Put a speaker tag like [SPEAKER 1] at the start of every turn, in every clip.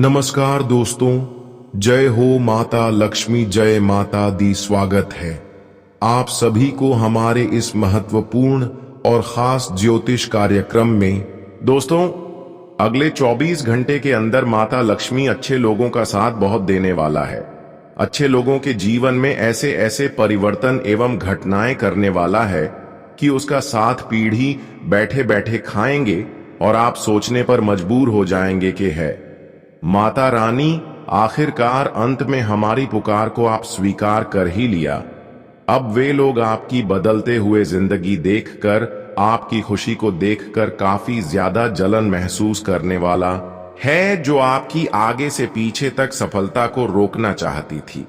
[SPEAKER 1] नमस्कार दोस्तों, जय हो माता लक्ष्मी, जय माता दी। स्वागत है आप सभी को हमारे इस महत्वपूर्ण और खास ज्योतिष कार्यक्रम में। दोस्तों, अगले 24 घंटे के अंदर माता लक्ष्मी अच्छे लोगों का साथ बहुत देने वाला है। अच्छे लोगों के जीवन में ऐसे ऐसे परिवर्तन एवं घटनाएं करने वाला है कि उसका साथ पीढ़ी बैठे बैठे खाएंगे और आप सोचने पर मजबूर हो जाएंगे कि है माता रानी, आखिरकार अंत में हमारी पुकार को आप स्वीकार कर ही लिया। अब वे लोग आपकी बदलते हुए जिंदगी देखकर, आपकी खुशी को देखकर काफी ज्यादा जलन महसूस करने वाला है, जो आपकी आगे से पीछे तक सफलता को रोकना चाहती थी।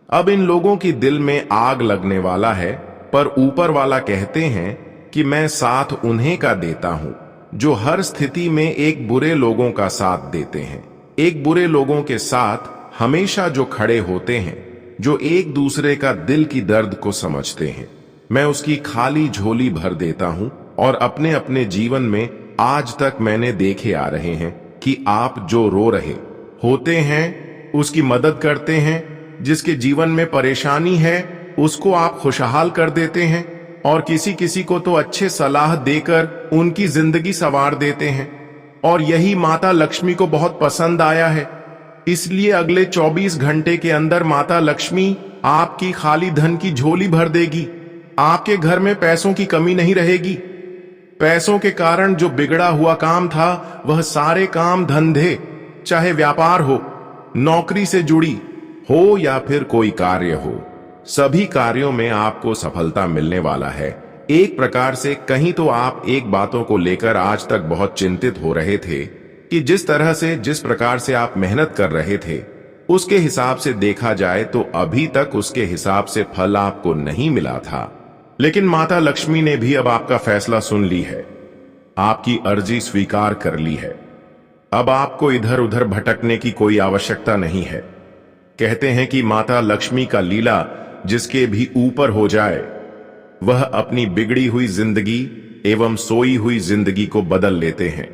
[SPEAKER 1] अब इन लोगों की दिल में आग लगने वाला है, पर ऊपर वाला कहते हैं कि मैं साथ उन्हें का देता हूं जो हर स्थिति में एक बुरे लोगों का साथ देते हैं। एक बुरे लोगों के साथ हमेशा जो खड़े होते हैं, जो एक दूसरे का दिल की दर्द को समझते हैं, मैं उसकी खाली झोली भर देता हूं। और अपने अपने जीवन में आज तक मैंने देखे आ रहे हैं कि आप जो रो रहे होते हैं उसकी मदद करते हैं, जिसके जीवन में परेशानी है उसको आप खुशहाल कर देते हैं, और किसी किसी को तो अच्छे सलाह देकर उनकी जिंदगी संवार देते हैं। और यही माता लक्ष्मी को बहुत पसंद आया है। इसलिए अगले 24 घंटे के अंदर माता लक्ष्मी आपकी खाली धन की झोली भर देगी। आपके घर में पैसों की कमी नहीं रहेगी। पैसों के कारण जो बिगड़ा हुआ काम था, वह सारे काम धंधे, चाहे व्यापार हो, नौकरी से जुड़ी हो या फिर कोई कार्य हो, सभी कार्यों में आपको सफलता मिलने वाला है। एक प्रकार से कहीं तो आप एक बातों को लेकर आज तक बहुत चिंतित हो रहे थे कि जिस प्रकार से आप मेहनत कर रहे थे, उसके हिसाब से देखा जाए तो अभी तक उसके हिसाब से फल आपको नहीं मिला था। लेकिन माता लक्ष्मी ने भी अब आपका फैसला सुन ली है, आपकी अर्जी स्वीकार कर ली है। अब आपको इधर उधर भटकने की कोई आवश्यकता नहीं है। कहते हैं कि माता लक्ष्मी का लीला जिसके भी ऊपर हो जाए, वह अपनी बिगड़ी हुई जिंदगी एवं सोई हुई जिंदगी को बदल लेते हैं।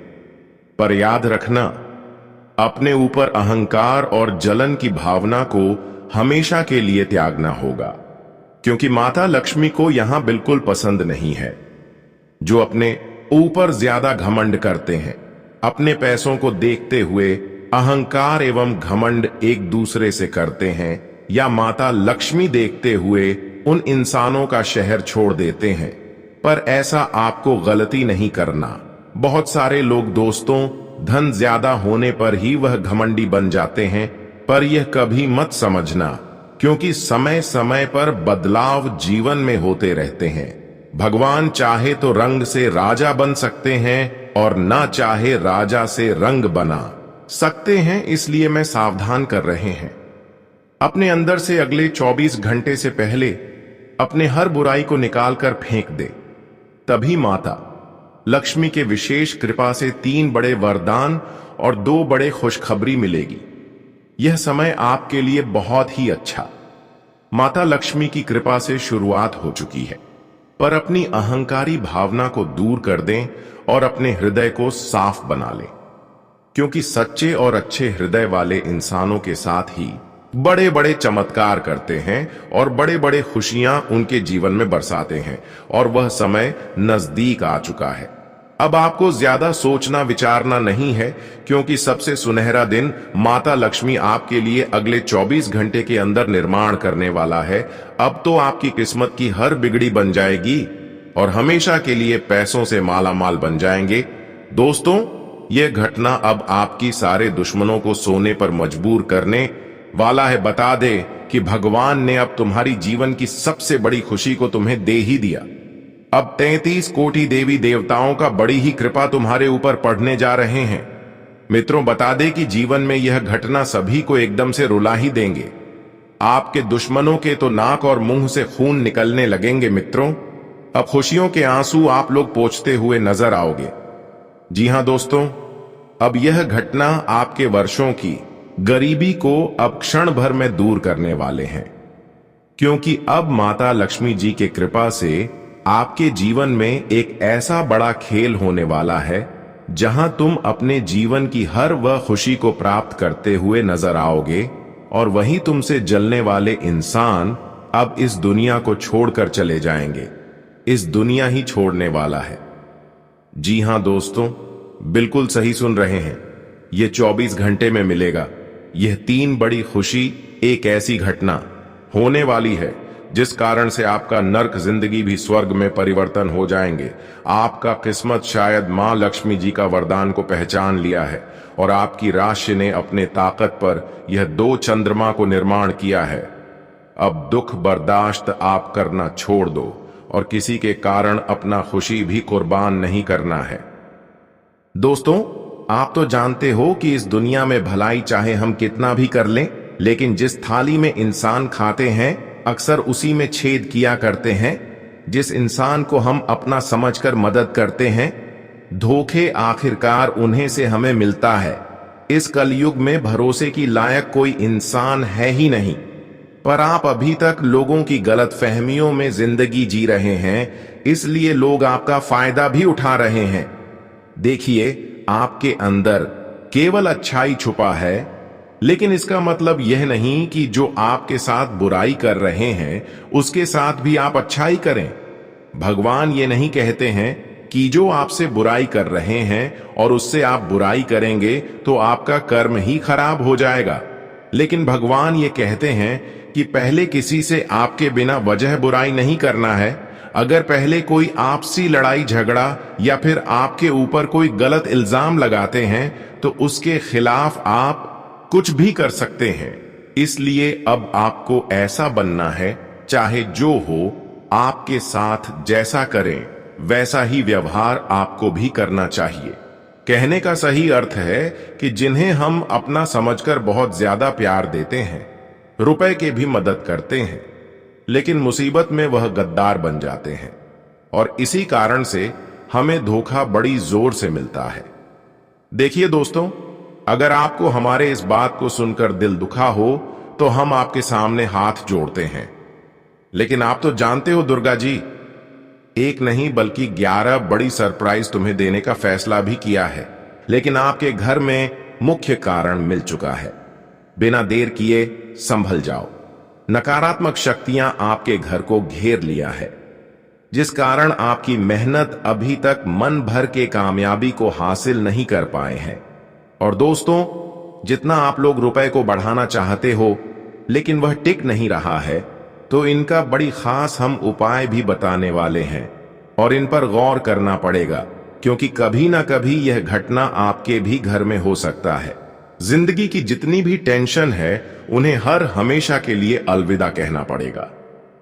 [SPEAKER 1] पर याद रखना, अपने ऊपर अहंकार और जलन की भावना को हमेशा के लिए त्यागना होगा, क्योंकि माता लक्ष्मी को यहां बिल्कुल पसंद नहीं है जो अपने ऊपर ज्यादा घमंड करते हैं। अपने पैसों को देखते हुए अहंकार एवं घमंड एक दूसरे से करते हैं, या माता लक्ष्मी देखते हुए उन इंसानों का शहर छोड़ देते हैं। पर ऐसा आपको गलती नहीं करना। बहुत सारे लोग दोस्तों, धन ज्यादा होने पर ही वह घमंडी बन जाते हैं, पर यह कभी मत समझना, क्योंकि समय समय पर बदलाव जीवन में होते रहते हैं। भगवान चाहे तो रंग से राजा बन सकते हैं और ना चाहे राजा से रंग बना सकते हैं। इसलिए मैं सावधान कर रहे हैं। अपने अंदर से अगले 24 घंटे से पहले अपने हर बुराई को निकालकर फेंक दे। तभी माता लक्ष्मी के विशेष कृपा से 3 बड़े वरदान और 2 बड़े खुशखबरी मिलेगी। यह समय आपके लिए बहुत ही अच्छा माता लक्ष्मी की कृपा से शुरुआत हो चुकी है। पर अपनी अहंकारी भावना को दूर कर दें और अपने हृदय को साफ बना लें, क्योंकि सच्चे और अच्छे हृदय वाले इंसानों के साथ ही बड़े बड़े चमत्कार करते हैं और बड़े बड़े खुशियां उनके जीवन में बरसाते हैं। और वह समय नजदीक आ चुका है। अब आपको ज्यादा सोचना विचारना नहीं है, क्योंकि सबसे सुनहरा दिन माता लक्ष्मी आपके लिए अगले 24 घंटे के अंदर निर्माण करने वाला है। अब तो आपकी किस्मत की हर बिगड़ी बन जाएगी और हमेशा के लिए पैसों से मालामाल बन जाएंगे। दोस्तों, यह घटना अब आपकी सारे दुश्मनों को सोने पर मजबूर करने वाला है। बता दे कि भगवान ने अब तुम्हारी जीवन की सबसे बड़ी खुशी को तुम्हें दे ही दिया। अब 33 कोटि देवी देवताओं का बड़ी ही कृपा तुम्हारे ऊपर पड़ने जा रहे हैं। मित्रों, बता दे कि जीवन में यह घटना सभी को एकदम से रुला ही देंगे। आपके दुश्मनों के तो नाक और मुंह से खून निकलने लगेंगे। मित्रों, अब खुशियों के आंसू आप लोग पोंछते हुए नजर आओगे। जी हां दोस्तों, अब यह घटना आपके वर्षों की गरीबी को अब क्षण भर में दूर करने वाले हैं, क्योंकि अब माता लक्ष्मी जी के कृपा से आपके जीवन में एक ऐसा बड़ा खेल होने वाला है जहां तुम अपने जीवन की हर वह खुशी को प्राप्त करते हुए नजर आओगे, और वहीं तुमसे जलने वाले इंसान अब इस दुनिया को छोड़कर चले जाएंगे। इस दुनिया ही छोड़ने वाला है। जी हां दोस्तों, बिल्कुल सही सुन रहे हैं। यह 24 घंटे में मिलेगा। यह 3 बड़ी खुशी एक ऐसी घटना होने वाली है जिस कारण से आपका नर्क जिंदगी भी स्वर्ग में परिवर्तन हो जाएंगे। आपका किस्मत शायद मां लक्ष्मी जी का वरदान को पहचान लिया है और आपकी राशि ने अपने ताकत पर यह 2 चंद्रमा को निर्माण किया है। अब दुख बर्दाश्त आप करना छोड़ दो और किसी के कारण अपना खुशी भी कुर्बान नहीं करना है। दोस्तों, आप तो जानते हो कि इस दुनिया में भलाई चाहे हम कितना भी कर लें, लेकिन जिस थाली में इंसान खाते हैं अक्सर उसी में छेद किया करते हैं। जिस इंसान को हम अपना समझकर मदद करते हैं, धोखे आखिरकार उन्हें से हमें मिलता है। इस कलयुग में भरोसे की लायक कोई इंसान है ही नहीं, पर आप अभी तक लोगों की गलतफहमियों में जिंदगी जी रहे हैं, इसलिए लोग आपका फायदा भी उठा रहे हैं। देखिए, आपके अंदर केवल अच्छाई छुपा है, लेकिन इसका मतलब यह नहीं कि जो आपके साथ बुराई कर रहे हैं उसके साथ भी आप अच्छाई करें। भगवान ये नहीं कहते हैं कि जो आपसे बुराई कर रहे हैं और उससे आप बुराई करेंगे तो आपका कर्म ही खराब हो जाएगा, लेकिन भगवान ये कहते हैं कि पहले किसी से आपके बिना वजह बुराई नहीं करना है। अगर पहले कोई आपसी लड़ाई झगड़ा या फिर आपके ऊपर कोई गलत इल्जाम लगाते हैं तो उसके खिलाफ आप कुछ भी कर सकते हैं। इसलिए अब आपको ऐसा बनना है, चाहे जो हो, आपके साथ जैसा करें वैसा ही व्यवहार आपको भी करना चाहिए। कहने का सही अर्थ है कि जिन्हें हम अपना समझकर बहुत ज्यादा प्यार देते हैं, रुपए के भी मदद करते हैं, लेकिन मुसीबत में वह गद्दार बन जाते हैं और इसी कारण से हमें धोखा बड़ी जोर से मिलता है। देखिए दोस्तों, अगर आपको हमारे इस बात को सुनकर दिल दुखा हो तो हम आपके सामने हाथ जोड़ते हैं, लेकिन आप तो जानते हो दुर्गा जी, एक नहीं बल्कि 11 बड़ी सरप्राइज तुम्हें देने का फैसला भी किया है, लेकिन आपके घर में मुख्य कारण मिल चुका है। बिना देर किए संभल जाओ। नकारात्मक शक्तियां आपके घर को घेर लिया है, जिस कारण आपकी मेहनत अभी तक मन भर के कामयाबी को हासिल नहीं कर पाए हैं। और दोस्तों, जितना आप लोग रुपए को बढ़ाना चाहते हो लेकिन वह टिक नहीं रहा है, तो इनका बड़ी खास हम उपाय भी बताने वाले हैं और इन पर गौर करना पड़ेगा, क्योंकि कभी ना कभी यह घटना आपके भी घर में हो सकता है। जिंदगी की जितनी भी टेंशन है उन्हें हर हमेशा के लिए अलविदा कहना पड़ेगा,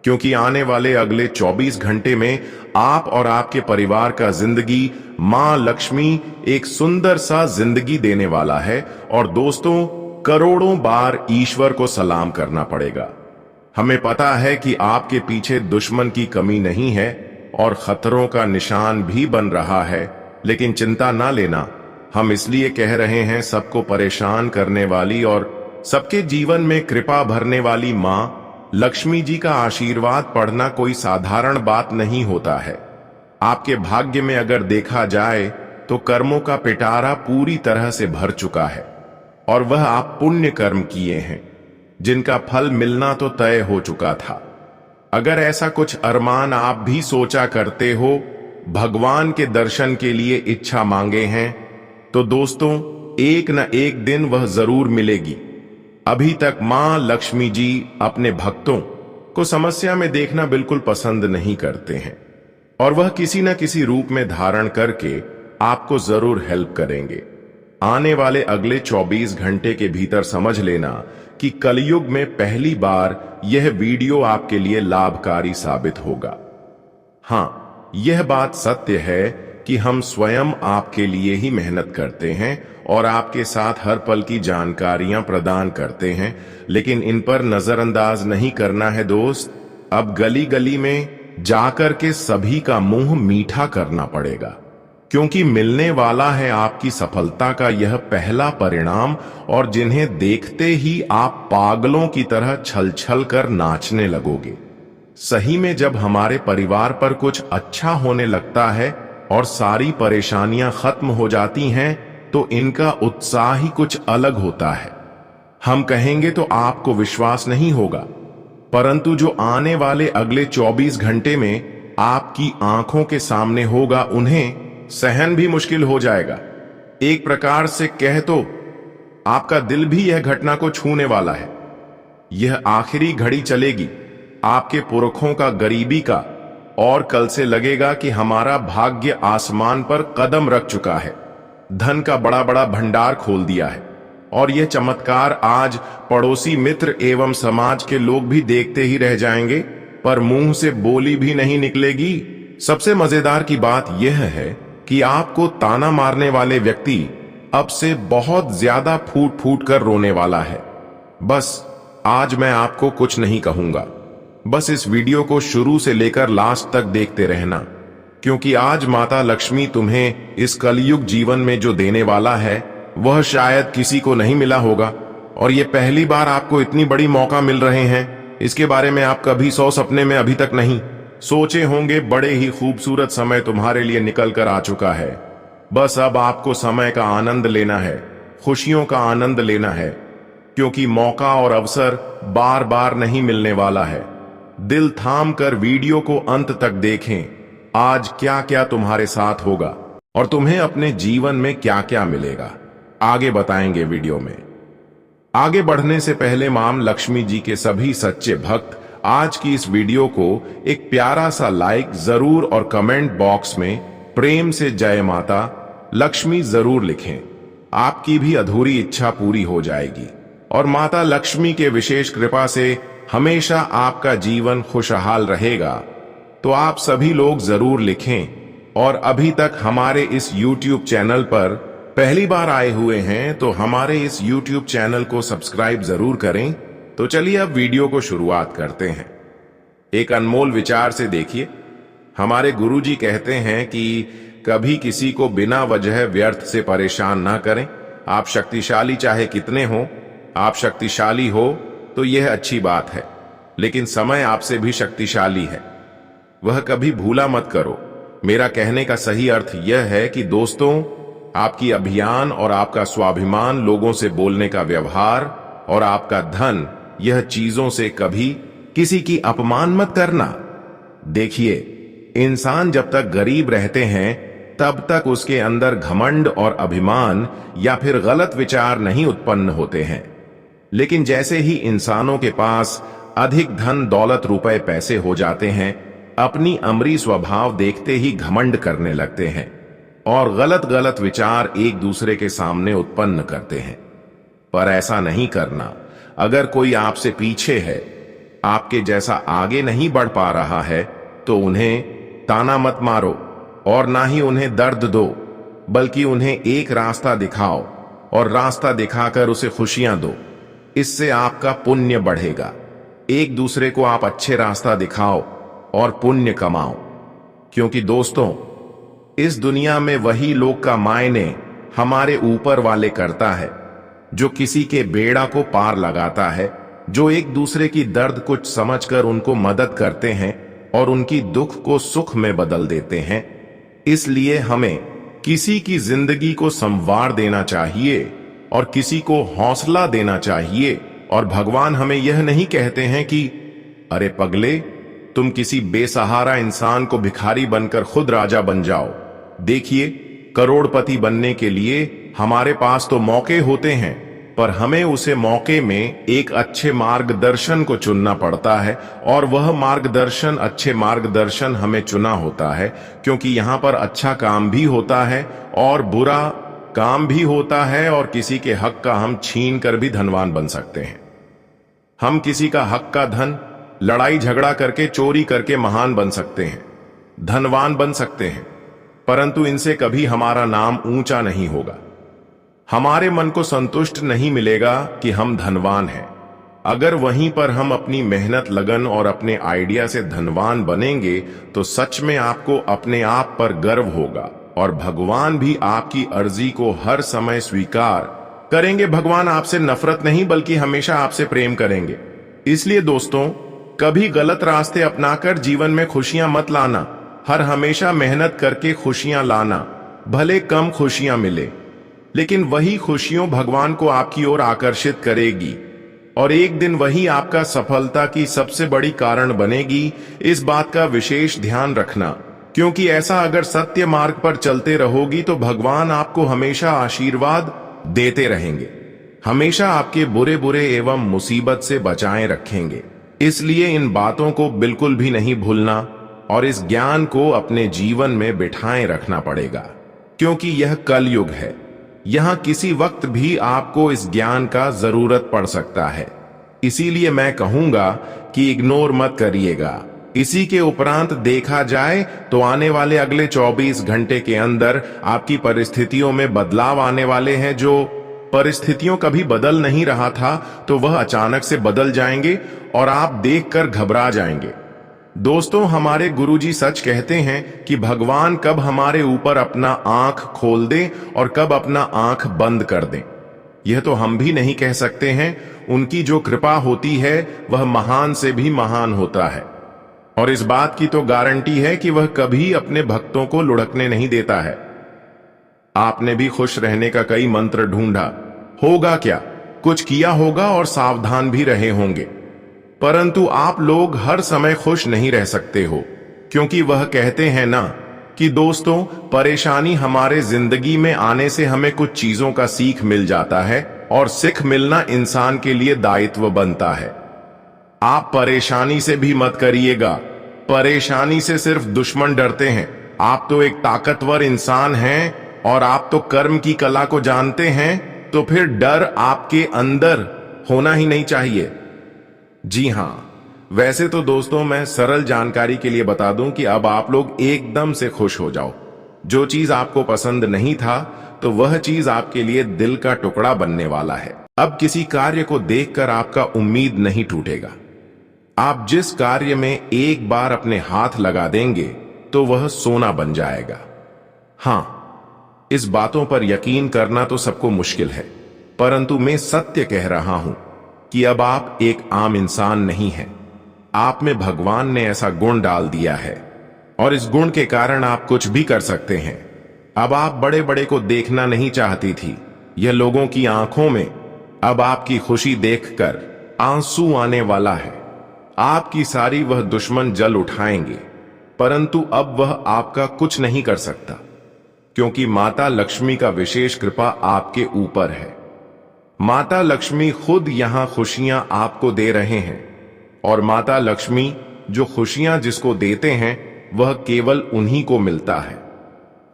[SPEAKER 1] क्योंकि आने वाले अगले 24 घंटे में आप और आपके परिवार का जिंदगी मां लक्ष्मी एक सुंदर सा जिंदगी देने वाला है। और दोस्तों, करोड़ों बार ईश्वर को सलाम करना पड़ेगा। हमें पता है कि आपके पीछे दुश्मन की कमी नहीं है और खतरों का निशान भी बन रहा है, लेकिन चिंता ना लेना। हम इसलिए कह रहे हैं, सबको परेशान करने वाली और सबके जीवन में कृपा भरने वाली मां लक्ष्मी जी का आशीर्वाद पढ़ना कोई साधारण बात नहीं होता है। आपके भाग्य में अगर देखा जाए तो कर्मों का पिटारा पूरी तरह से भर चुका है और वह आप पुण्य कर्म किए हैं जिनका फल मिलना तो तय हो चुका था। अगर ऐसा कुछ अरमान आप भी सोचा करते हो, भगवान के दर्शन के लिए इच्छा मांगे हैं, तो दोस्तों एक न एक दिन वह जरूर मिलेगी। अभी तक मां लक्ष्मी जी अपने भक्तों को समस्या में देखना बिल्कुल पसंद नहीं करते हैं और वह किसी न किसी रूप में धारण करके आपको जरूर हेल्प करेंगे। आने वाले अगले 24 घंटे के भीतर समझ लेना कि कलयुग में पहली बार यह वीडियो आपके लिए लाभकारी साबित होगा। हां, यह बात सत्य है कि हम स्वयं आपके लिए ही मेहनत करते हैं और आपके साथ हर पल की जानकारियां प्रदान करते हैं, लेकिन इन पर नजरअंदाज नहीं करना है दोस्त। अब गली गली में जाकर के सभी का मुंह मीठा करना पड़ेगा, क्योंकि मिलने वाला है आपकी सफलता का यह पहला परिणाम, और जिन्हें देखते ही आप पागलों की तरह छल छल कर नाचने लगोगे। सही में जब हमारे परिवार पर कुछ अच्छा होने लगता है और सारी परेशानियां खत्म हो जाती हैं, तो इनका उत्साह ही कुछ अलग होता है। हम कहेंगे तो आपको विश्वास नहीं होगा, परंतु जो आने वाले अगले 24 घंटे में आपकी आंखों के सामने होगा, उन्हें सहन भी मुश्किल हो जाएगा। एक प्रकार से कह तो आपका दिल भी यह घटना को छूने वाला है। यह आखिरी घड़ी चलेगी आपके पुरखों का गरीबी का, और कल से लगेगा कि हमारा भाग्य आसमान पर कदम रख चुका है, धन का बड़ा बड़ा भंडार खोल दिया है। और यह चमत्कार आज पड़ोसी मित्र एवं समाज के लोग भी देखते ही रह जाएंगे, पर मुंह से बोली भी नहीं निकलेगी। सबसे मजेदार की बात यह है कि आपको ताना मारने वाले व्यक्ति अब से बहुत ज्यादा फूट फूट कर रोने वाला है। बस आज मैं आपको कुछ नहीं कहूंगा, बस इस वीडियो को शुरू से लेकर लास्ट तक देखते रहना, क्योंकि आज माता लक्ष्मी तुम्हें इस कलयुग जीवन में जो देने वाला है वह शायद किसी को नहीं मिला होगा। और ये पहली बार आपको इतनी बड़ी मौका मिल रहे हैं, इसके बारे में आप कभी 100 सपने में अभी तक नहीं सोचे होंगे। बड़े ही खूबसूरत समय तुम्हारे लिए निकल कर आ चुका है। बस अब आपको समय का आनंद लेना है, खुशियों का आनंद लेना है, क्योंकि मौका और अवसर बार बार नहीं मिलने वाला है। दिल थाम कर वीडियो को अंत तक देखें, आज क्या क्या तुम्हारे साथ होगा और तुम्हें अपने जीवन में क्या क्या मिलेगा, आगे बताएंगे वीडियो में। आगे बढ़ने से पहले मां लक्ष्मी जी के सभी सच्चे भक्त आज की इस वीडियो को एक प्यारा सा लाइक जरूर और कमेंट बॉक्स में प्रेम से जय माता लक्ष्मी जरूर लिखें। आपकी भी अधूरी इच्छा पूरी हो जाएगी और माता लक्ष्मी के विशेष कृपा से हमेशा आपका जीवन खुशहाल रहेगा। तो आप सभी लोग जरूर लिखें। और अभी तक हमारे इस YouTube चैनल पर पहली बार आए हुए हैं तो हमारे इस YouTube चैनल को सब्सक्राइब जरूर करें। तो चलिए अब वीडियो को शुरुआत करते हैं। एक अनमोल विचार से देखिए, हमारे गुरुजी कहते हैं कि कभी किसी को बिना वजह व्यर्थ से परेशान ना करें। आप शक्तिशाली चाहे कितने हो, आप शक्तिशाली हो तो यह अच्छी बात है, लेकिन समय आपसे भी शक्तिशाली है, वह कभी भूला मत करो। मेरा कहने का सही अर्थ यह है कि दोस्तों, आपकी अभियान और आपका स्वाभिमान, लोगों से बोलने का व्यवहार और आपका धन, यह चीजों से कभी किसी की अपमान मत करना। देखिए, इंसान जब तक गरीब रहते हैं तब तक उसके अंदर घमंड और अभिमान या फिर गलत विचार नहीं उत्पन्न होते हैं, लेकिन जैसे ही इंसानों के पास अधिक धन दौलत रुपए पैसे हो जाते हैं, अपनी अमरी स्वभाव देखते ही घमंड करने लगते हैं और गलत गलत विचार एक दूसरे के सामने उत्पन्न करते हैं। पर ऐसा नहीं करना। अगर कोई आपसे पीछे है, आपके जैसा आगे नहीं बढ़ पा रहा है, तो उन्हें ताना मत मारो और ना ही उन्हें दर्द दो, बल्कि उन्हें एक रास्ता दिखाओ और रास्ता दिखाकर उसे खुशियां दो। इससे आपका पुण्य बढ़ेगा। एक दूसरे को आप अच्छे रास्ता दिखाओ और पुण्य कमाओ, क्योंकि दोस्तों, इस दुनिया में वही लोग का मायने हमारे ऊपर वाले करता है, जो किसी के बेड़ा को पार लगाता है, जो एक दूसरे की दर्द कुछ समझकर उनको मदद करते हैं और उनकी दुख को सुख में बदल देते हैं। इसलिए हमें किसी की जिंदगी को संवार देना चाहिए और किसी को हौसला देना चाहिए। और भगवान हमें यह नहीं कहते हैं कि अरे पगले, तुम किसी बेसहारा इंसान को भिखारी बनकर खुद राजा बन जाओ। देखिए, करोड़पति बनने के लिए हमारे पास तो मौके होते हैं, पर हमें उसे मौके में एक अच्छे मार्गदर्शन को चुनना पड़ता है। और वह मार्गदर्शन, अच्छे मार्गदर्शन हमें चुना होता है, क्योंकि यहाँ पर अच्छा काम भी होता है और बुरा काम भी होता है, और किसी के हक का हम छीन कर भी धनवान बन सकते हैं। हम किसी का हक का धन लड़ाई झगड़ा करके, चोरी करके महान बन सकते हैं, धनवान बन सकते हैं, परंतु इनसे कभी हमारा नाम ऊंचा नहीं होगा। हमारे मन को संतुष्ट नहीं मिलेगा कि हम धनवान हैं। अगर वहीं पर हम अपनी मेहनत, लगन और अपने आइडिया से धनवान बनेंगे तो सच में आपको अपने आप पर गर्व होगा और भगवान भी आपकी अर्जी को हर समय स्वीकार करेंगे। भगवान आपसे नफरत नहीं, बल्कि हमेशा आपसे प्रेम करेंगे। इसलिए दोस्तों, कभी गलत रास्ते अपनाकर जीवन में खुशियां मत लाना। हर हमेशा मेहनत करके खुशियां लाना, भले कम खुशियां मिले, लेकिन वही खुशियों भगवान को आपकी ओर आकर्षित करेगी और एक दिन वही आपका सफलता की सबसे बड़ी कारण बनेगी। इस बात का विशेष ध्यान रखना, क्योंकि ऐसा अगर सत्य मार्ग पर चलते रहोगी तो भगवान आपको हमेशा आशीर्वाद देते रहेंगे, हमेशा आपके बुरे बुरे एवं मुसीबत से बचाए रखेंगे। इसलिए इन बातों को बिल्कुल भी नहीं भूलना और इस ज्ञान को अपने जीवन में बिठाए रखना पड़ेगा, क्योंकि यह कलयुग है। यहां किसी वक्त भी आपको इस ज्ञान का जरूरत पड़ सकता है। इसीलिए मैं कहूंगा कि इग्नोर मत करिएगा। इसी के उपरांत देखा जाए तो आने वाले अगले 24 घंटे के अंदर आपकी परिस्थितियों में बदलाव आने वाले हैं। जो परिस्थितियों कभी बदल नहीं रहा था तो वह अचानक से बदल जाएंगे और आप देखकर घबरा जाएंगे। दोस्तों, हमारे गुरुजी सच कहते हैं कि भगवान कब हमारे ऊपर अपना आंख खोल दे और कब अपना आंख बंद कर दे, यह तो हम भी नहीं कह सकते हैं। उनकी जो कृपा होती है वह महान से भी महान होता है, और इस बात की तो गारंटी है कि वह कभी अपने भक्तों को लुढ़कने नहीं देता है। आपने भी खुश रहने का कई मंत्र ढूंढा होगा, क्या कुछ किया होगा और सावधान भी रहे होंगे, परंतु आप लोग हर समय खुश नहीं रह सकते हो, क्योंकि वह कहते हैं ना कि दोस्तों, परेशानी हमारे जिंदगी में आने से हमें कुछ चीजों का सीख मिल जाता है और सीख मिलना इंसान के लिए दायित्व बनता है। आप परेशानी से भी मत करिएगा, परेशानी से सिर्फ दुश्मन डरते हैं। आप तो एक ताकतवर इंसान हैं और आप तो कर्म की कला को जानते हैं, तो फिर डर आपके अंदर होना ही नहीं चाहिए। जी हां, वैसे तो दोस्तों मैं सरल जानकारी के लिए बता दूं कि अब आप लोग एकदम से खुश हो जाओ। जो चीज आपको पसंद नहीं था तो वह चीज आपके लिए दिल का टुकड़ा बनने वाला है। अब किसी कार्य को देखकर आपका उम्मीद नहीं टूटेगा। आप जिस कार्य में एक बार अपने हाथ लगा देंगे तो वह सोना बन जाएगा। हां, इस बातों पर यकीन करना तो सबको मुश्किल है, परंतु मैं सत्य कह रहा हूं कि अब आप एक आम इंसान नहीं हैं। आप में भगवान ने ऐसा गुण डाल दिया है और इस गुण के कारण आप कुछ भी कर सकते हैं। अब आप बड़े बड़े को देखना नहीं चाहती थी। यह लोगों की आंखों में अब आपकी खुशी देखकर आंसू आने वाला है। आपकी सारी वह दुश्मन जल उठाएंगे, परंतु अब वह आपका कुछ नहीं कर सकता, क्योंकि माता लक्ष्मी का विशेष कृपा आपके ऊपर है। माता लक्ष्मी खुद यहां खुशियां आपको दे रहे हैं, और माता लक्ष्मी जो खुशियां जिसको देते हैं वह केवल उन्हीं को मिलता है।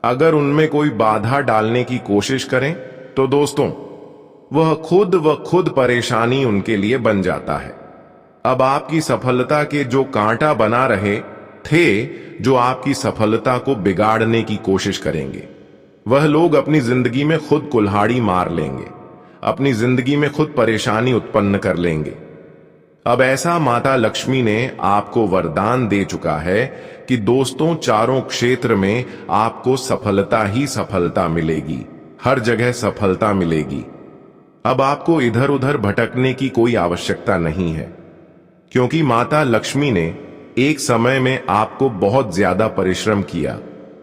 [SPEAKER 1] अगर उनमें कोई बाधा डालने की कोशिश करें तो दोस्तों वह खुद परेशानी उनके लिए बन जाता है। अब आपकी सफलता के जो कांटा बना रहे थे, जो आपकी सफलता को बिगाड़ने की कोशिश करेंगे, वह लोग अपनी जिंदगी में खुद कुल्हाड़ी मार लेंगे, अपनी जिंदगी में खुद परेशानी उत्पन्न कर लेंगे। अब ऐसा माता लक्ष्मी ने आपको वरदान दे चुका है कि दोस्तों चारों क्षेत्र में आपको सफलता ही सफलता मिलेगी, हर जगह सफलता मिलेगी। अब आपको इधर उधर भटकने की कोई आवश्यकता नहीं है, क्योंकि माता लक्ष्मी ने एक समय में आपको बहुत ज्यादा परिश्रम किया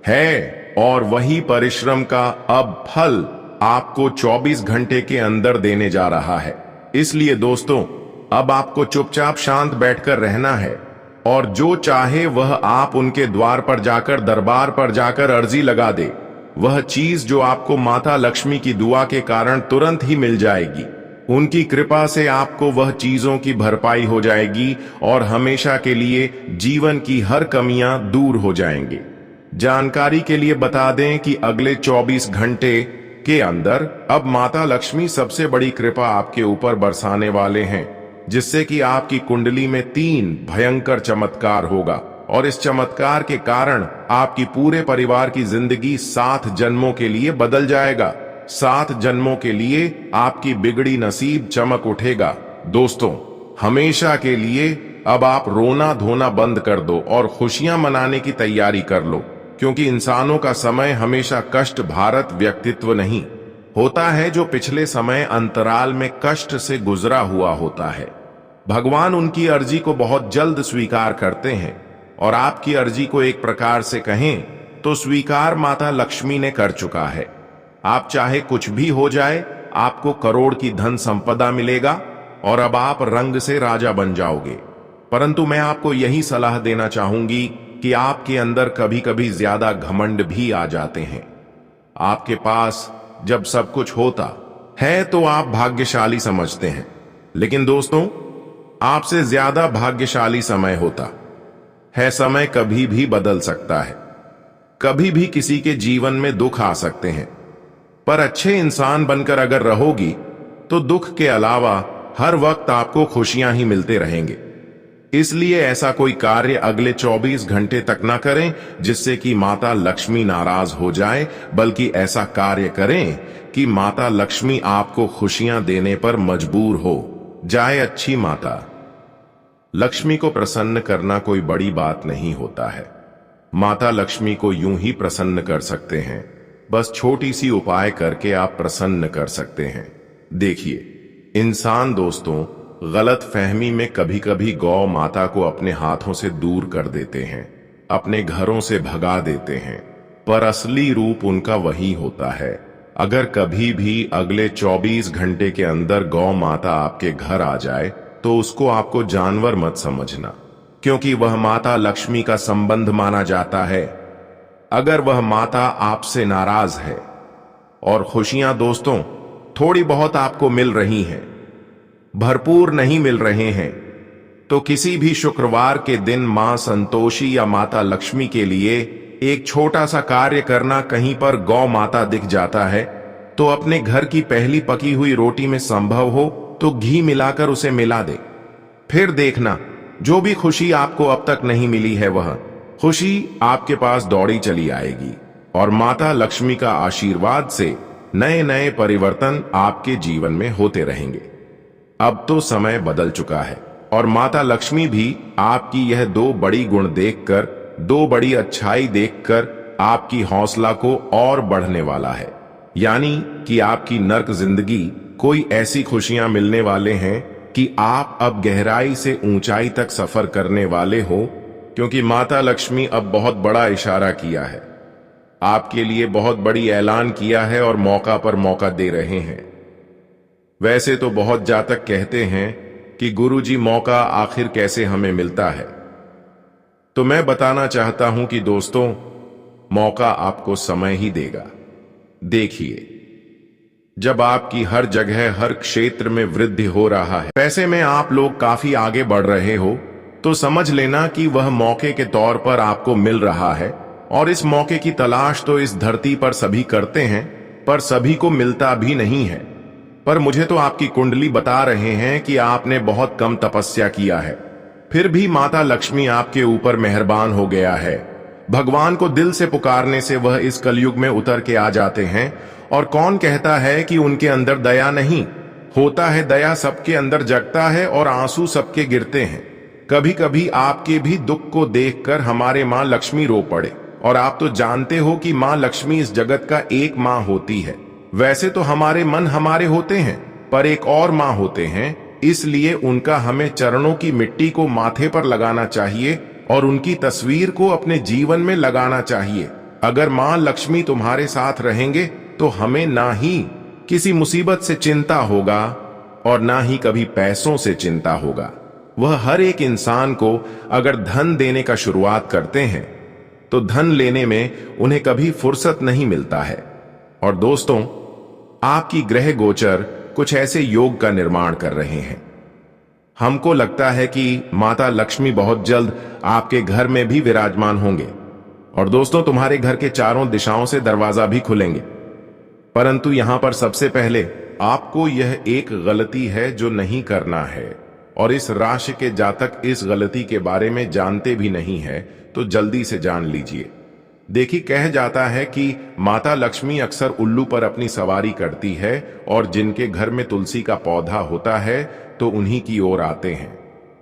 [SPEAKER 1] है और वही परिश्रम का अब फल आपको 24 घंटे के अंदर देने जा रहा है। इसलिए दोस्तों अब आपको चुपचाप शांत बैठकर रहना है और जो चाहे वह आप उनके द्वार पर जाकर, दरबार पर जाकर अर्जी लगा दे। वह चीज जो आपको माता लक्ष्मी की दुआ के कारण तुरंत ही मिल जाएगी। उनकी कृपा से आपको वह चीजों की भरपाई हो जाएगी और हमेशा के लिए जीवन की हर कमियां दूर हो जाएंगी। जानकारी के लिए बता दें कि अगले 24 घंटे के अंदर अब माता लक्ष्मी सबसे बड़ी कृपा आपके ऊपर बरसाने वाले हैं, जिससे कि आपकी कुंडली में 3 भयंकर चमत्कार होगा और इस चमत्कार के कारण आपकी पूरे परिवार की जिंदगी 7 जन्मों के लिए बदल जाएगा। 7 जन्मों के लिए आपकी बिगड़ी नसीब चमक उठेगा। दोस्तों हमेशा के लिए अब आप रोना धोना बंद कर दो और खुशियां मनाने की तैयारी कर लो, क्योंकि इंसानों का समय हमेशा कष्ट भारत व्यक्तित्व नहीं होता है, जो पिछले समय अंतराल में कष्ट से गुजरा हुआ होता है। भगवान उनकी अर्जी को बहुत जल्द स्वीकार करते हैं, और आपकी अर्जी को एक प्रकार से कहें तो स्वीकार माता लक्ष्मी ने कर चुका है। आप चाहे कुछ भी हो जाए, आपको करोड़ की धन संपदा मिलेगा और अब आप रंग से राजा बन जाओगे। परंतु मैं आपको यही सलाह देना चाहूंगी कि आपके अंदर कभी कभी ज्यादा घमंड भी आ जाते हैं। आपके पास जब सब कुछ होता है तो आप भाग्यशाली समझते हैं, लेकिन दोस्तों, आपसे ज्यादा भाग्यशाली समय होता है। समय कभी भी बदल सकता है, कभी भी किसी के जीवन में दुख आ सकते हैं, पर अच्छे इंसान बनकर अगर रहोगी तो दुख के अलावा हर वक्त आपको खुशियां ही मिलते रहेंगे। इसलिए ऐसा कोई कार्य अगले 24 घंटे तक ना करें जिससे कि माता लक्ष्मी नाराज हो जाए, बल्कि ऐसा कार्य करें कि माता लक्ष्मी आपको खुशियां देने पर मजबूर हो जाए। अच्छी माता लक्ष्मी को प्रसन्न करना कोई बड़ी बात नहीं होता है। माता लक्ष्मी को यूं ही प्रसन्न कर सकते हैं, बस छोटी सी उपाय करके आप प्रसन्न कर सकते हैं। देखिए, इंसान दोस्तों गलत फहमी में कभी कभी गौ माता को अपने हाथों से दूर कर देते हैं, अपने घरों से भगा देते हैं, पर असली रूप उनका वही होता है। अगर कभी भी अगले 24 घंटे के अंदर गौ माता आपके घर आ जाए तो उसको आपको जानवर मत समझना, क्योंकि वह माता लक्ष्मी का संबंध माना जाता है। अगर वह माता आपसे नाराज है और खुशियां दोस्तों थोड़ी बहुत आपको मिल रही हैं, भरपूर नहीं मिल रहे हैं, तो किसी भी शुक्रवार के दिन मां संतोषी या माता लक्ष्मी के लिए एक छोटा सा कार्य करना। कहीं पर गौ माता दिख जाता है तो अपने घर की पहली पकी हुई रोटी में संभव हो तो घी मिलाकर उसे मिला दे। फिर देखना, जो भी खुशी आपको अब तक नहीं मिली है वह खुशी आपके पास दौड़ी चली आएगी और माता लक्ष्मी का आशीर्वाद से नए नए परिवर्तन आपके जीवन में होते रहेंगे। अब तो समय बदल चुका है और माता लक्ष्मी भी आपकी यह दो बड़ी गुण देखकर, दो बड़ी अच्छाई देखकर आपकी हौसला को और बढ़ने वाला है। यानी कि आपकी नर्क जिंदगी कोई ऐसी खुशियां मिलने वाले हैं कि आप अब गहराई से ऊंचाई तक सफर करने वाले हो, क्योंकि माता लक्ष्मी अब बहुत बड़ा इशारा किया है, आपके लिए बहुत बड़ी ऐलान किया है और मौका पर मौका दे रहे हैं। वैसे तो बहुत जातक कहते हैं कि गुरुजी मौका आखिर कैसे हमें मिलता है, तो मैं बताना चाहता हूं कि दोस्तों, मौका आपको समय ही देगा। देखिए, जब आपकी हर जगह हर क्षेत्र में वृद्धि हो रहा है, पैसे में आप लोग काफी आगे बढ़ रहे हो, तो समझ लेना कि वह मौके के तौर पर आपको मिल रहा है। और इस मौके की तलाश तो इस धरती पर सभी करते हैं, पर सभी को मिलता भी नहीं है। पर मुझे तो आपकी कुंडली बता रहे हैं कि आपने बहुत कम तपस्या किया है, फिर भी माता लक्ष्मी आपके ऊपर मेहरबान हो गया है। भगवान को दिल से पुकारने से वह इस कलयुग में उतर के आ जाते हैं। और कौन कहता है कि उनके अंदर दया नहीं होता है? दया सबके अंदर जगता है और आंसू सबके गिरते हैं। कभी कभी आपके भी दुख को देखकर हमारे माँ लक्ष्मी रो पड़े। और आप तो जानते हो कि माँ लक्ष्मी इस जगत का एक माँ होती है। वैसे तो हमारे मन हमारे होते हैं, पर एक और माँ होते हैं, इसलिए उनका हमें चरणों की मिट्टी को माथे पर लगाना चाहिए और उनकी तस्वीर को अपने जीवन में लगाना चाहिए। अगर माँ लक्ष्मी तुम्हारे साथ रहेंगे तो हमें ना ही किसी मुसीबत से चिंता होगा और ना ही कभी पैसों से चिंता होगा। वह हर एक इंसान को अगर धन देने का शुरुआत करते हैं तो धन लेने में उन्हें कभी फुर्सत नहीं मिलता है। और दोस्तों, आपकी ग्रह गोचर कुछ ऐसे योग का निर्माण कर रहे हैं। हमको लगता है कि माता लक्ष्मी बहुत जल्द आपके घर में भी विराजमान होंगे और दोस्तों, तुम्हारे घर के चारों दिशाओं से दरवाजा भी खुलेंगे। परंतु यहां पर सबसे पहले आपको यह एक गलती है जो नहीं करना है, और इस राशि के जातक इस गलती के बारे में जानते भी नहीं है, तो जल्दी से जान लीजिए। देखिए, कह जाता है कि माता लक्ष्मी अक्सर उल्लू पर अपनी सवारी करती है और जिनके घर में तुलसी का पौधा होता है तो उन्हीं की ओर आते हैं।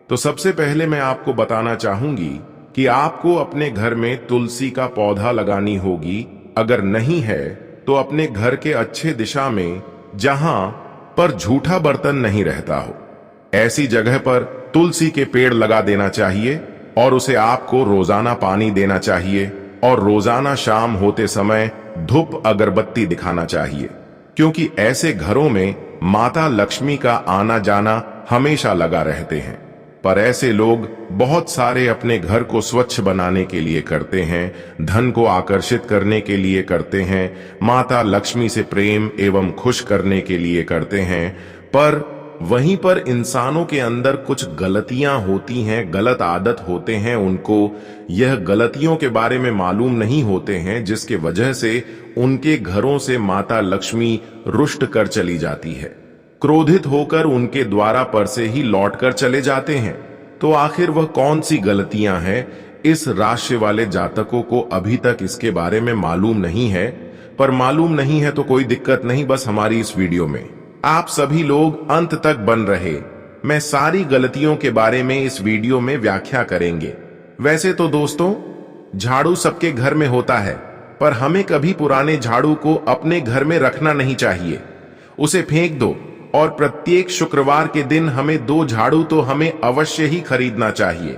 [SPEAKER 1] तो सबसे पहले मैं आपको बताना चाहूंगी कि आपको अपने घर में तुलसी का पौधा लगानी होगी। अगर नहीं है तो अपने घर के अच्छे दिशा में, जहां पर झूठा बर्तन नहीं रहता हो, ऐसी जगह पर तुलसी के पेड़ लगा देना चाहिए। और उसे आपको रोजाना पानी देना चाहिए और रोजाना शाम होते समय धूप अगरबत्ती दिखाना चाहिए, क्योंकि ऐसे घरों में माता लक्ष्मी का आना जाना हमेशा लगा रहते हैं। पर ऐसे लोग बहुत सारे अपने घर को स्वच्छ बनाने के लिए करते हैं, धन को आकर्षित करने के लिए करते हैं, माता लक्ष्मी से प्रेम एवं खुश करने के लिए करते हैं, पर वहीं पर इंसानों के अंदर कुछ गलतियां होती हैं, गलत आदत होते हैं, उनको यह गलतियों के बारे में मालूम नहीं होते हैं, जिसके वजह से उनके घरों से माता लक्ष्मी रुष्ट कर चली जाती है, क्रोधित होकर उनके द्वारा पर से ही लौट कर चले जाते हैं। तो आखिर वह कौन सी गलतियां हैं, इस राशि वाले जातकों को अभी तक इसके बारे में मालूम नहीं है। पर मालूम नहीं है तो कोई दिक्कत नहीं, बस हमारी इस वीडियो में आप सभी लोग अंत तक बन रहे, मैं सारी गलतियों के बारे में इस वीडियो में व्याख्या करेंगे। वैसे तो दोस्तों, झाड़ू सबके घर में होता है, पर हमें कभी पुराने झाड़ू को अपने घर में रखना नहीं चाहिए, उसे फेंक दो। और प्रत्येक शुक्रवार के दिन हमें 2 झाड़ू तो हमें अवश्य ही खरीदना चाहिए।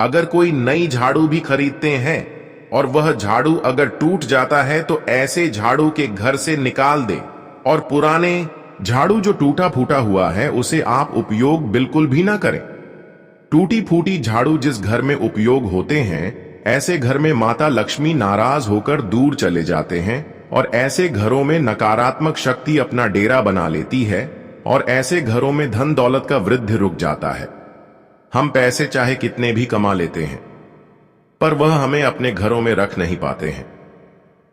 [SPEAKER 1] अगर कोई नई झाड़ू भी खरीदते हैं और वह झाड़ू अगर टूट जाता है तो ऐसे झाड़ू के घर से निकाल दे, और पुराने झाड़ू जो टूटा फूटा हुआ है उसे आप उपयोग बिल्कुल भी ना करें। टूटी फूटी झाड़ू जिस घर में उपयोग होते हैं, ऐसे घर में माता लक्ष्मी नाराज होकर दूर चले जाते हैं, और ऐसे घरों में नकारात्मक शक्ति अपना डेरा बना लेती है, और ऐसे घरों में धन दौलत का वृद्धि रुक जाता है। हम पैसे चाहे कितने भी कमा लेते हैं, पर वह हमें अपने घरों में रख नहीं पाते हैं।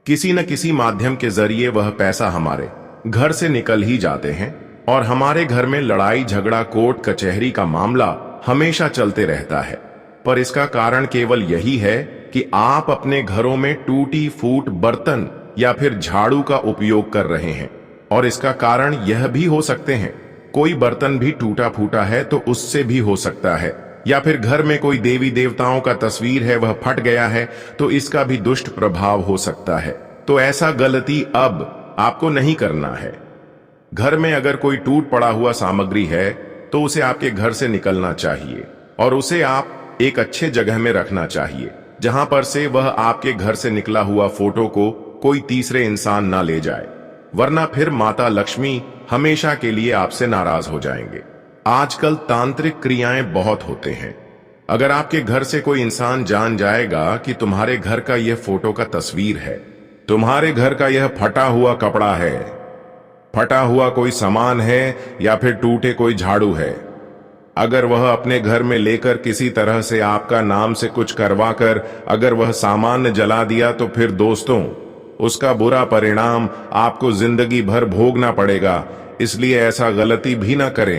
[SPEAKER 1] किसी न किसी माध्यम के जरिए वह पैसा हमारे घर से निकल ही जाते हैं, और हमारे घर में लड़ाई झगड़ा कोर्ट कचहरी का मामला हमेशा चलते रहता है। पर इसका कारण केवल यही है कि आप अपने घरों में टूटी फूट बर्तन या फिर झाड़ू का उपयोग कर रहे हैं। और इसका कारण यह भी हो सकते हैं, कोई बर्तन भी टूटा फूटा है तो उससे भी हो सकता है, या फिर घर में कोई देवी देवताओं का तस्वीर है वह फट गया है तो इसका भी दुष्ट प्रभाव हो सकता है। तो ऐसा गलती अब आपको नहीं करना है। घर में अगर कोई टूट पड़ा हुआ सामग्री है तो उसे आपके घर से निकलना चाहिए, और उसे आप एक अच्छे जगह में रखना चाहिए, जहां पर से वह आपके घर से निकला हुआ फोटो को कोई तीसरे इंसान ना ले जाए, वरना फिर माता लक्ष्मी हमेशा के लिए आपसे नाराज हो जाएंगे। आजकल तांत्रिक क्रियाएं बहुत होते हैं। अगर आपके घर से कोई इंसान जान जाएगा कि तुम्हारे घर का यह फोटो का तस्वीर है, तुम्हारे घर का यह फटा हुआ कपड़ा है, फटा हुआ कोई सामान है, या फिर टूटे कोई झाड़ू है, अगर वह अपने घर में लेकर किसी तरह से आपका नाम से कुछ करवा कर अगर वह सामान जला दिया, तो फिर दोस्तों उसका बुरा परिणाम आपको जिंदगी भर भोगना पड़ेगा। इसलिए ऐसा गलती भी ना करें।